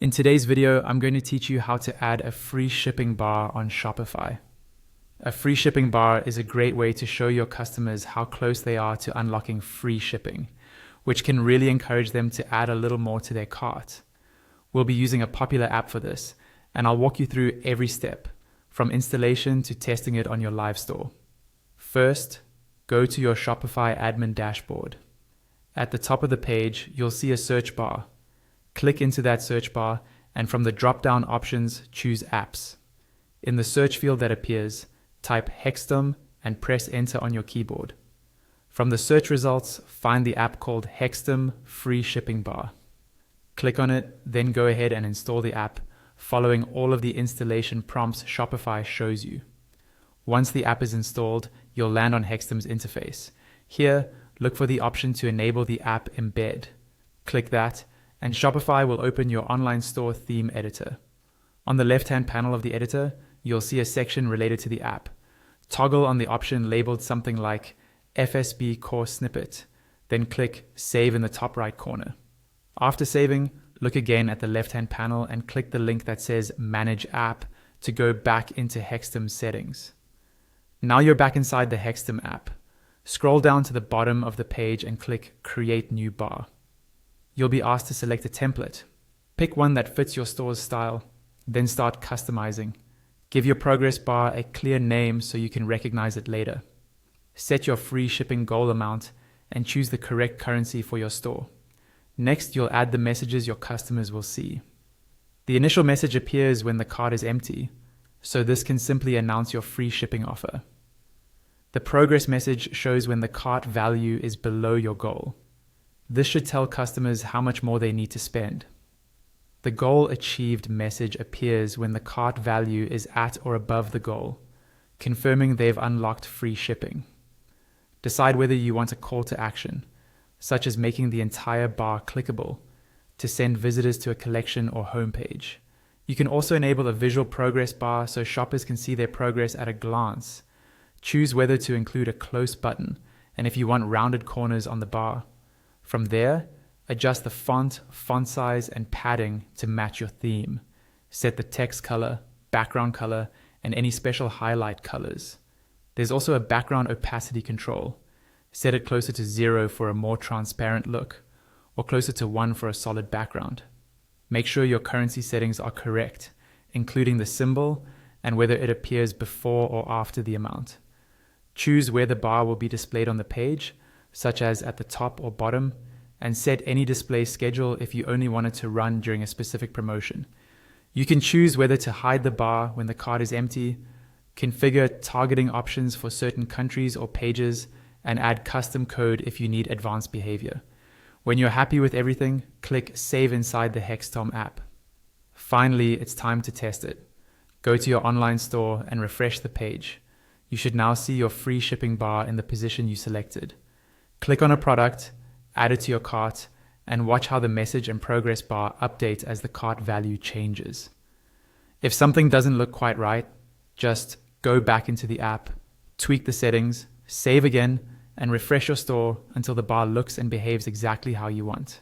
In today's video, I'm going to teach you how to add a free shipping bar on Shopify. A free shipping bar is a great way to show your customers how close they are to unlocking free shipping, which can really encourage them to add a little more to their cart. We'll be using a popular app for this, and I'll walk you through every step, from installation to testing it on your live store. First, go to your Shopify admin dashboard. At the top of the page, you'll see a search bar. Click into that search bar, and from the drop-down options, choose Apps. In the search field that appears, type Hexstum and press Enter on your keyboard. From the search results, find the app called Hexstum Free Shipping Bar. Click on it, then go ahead and install the app, following all of the installation prompts Shopify shows you. Once the app is installed, you'll land on Hexstum's interface. Here, look for the option to enable the app embed. Click that, and Shopify will open your online store theme editor. On the left-hand panel of the editor, you'll see a section related to the app. Toggle on the option labeled something like FSB Core Snippet, then click Save in the top right corner. After saving, look again at the left-hand panel and click the link that says Manage App to go back into Hexstum settings. Now you're back inside the Hexstum app. Scroll down to the bottom of the page and click Create New Bar. You'll be asked to select a template. Pick one that fits your store's style, then start customizing. Give your progress bar a clear name so you can recognize it later. Set your free shipping goal amount and choose the correct currency for your store. Next, you'll add the messages your customers will see. The initial message appears when the cart is empty, so this can simply announce your free shipping offer. The progress message shows when the cart value is below your goal. This should tell customers how much more they need to spend. The goal achieved message appears when the cart value is at or above the goal, confirming they've unlocked free shipping. Decide whether you want a call to action, such as making the entire bar clickable to send visitors to a collection or homepage. You can also enable a visual progress bar so shoppers can see their progress at a glance. Choose whether to include a close button and if you want rounded corners on the bar. From there, adjust the font size, and padding to match your theme. Set the text color, background color, and any special highlight colors. There's also a background opacity control. Set it closer to 0 for a more transparent look, or closer to 1 for a solid background. Make sure your currency settings are correct, including the symbol and whether it appears before or after the amount. Choose where the bar will be displayed on the page, such as at the top or bottom, and set any display schedule if you only want it to run during a specific promotion. You can choose whether to hide the bar when the cart is empty, configure targeting options for certain countries or pages, and add custom code if you need advanced behavior. When you're happy with everything, click Save inside the Hexstum app. Finally, it's time to test it. Go to your online store and refresh the page. You should now see your free shipping bar in the position you selected. Click on a product, add it to your cart, and watch how the message and progress bar updates as the cart value changes. If something doesn't look quite right, just go back into the app, tweak the settings, save again, and refresh your store until the bar looks and behaves exactly how you want.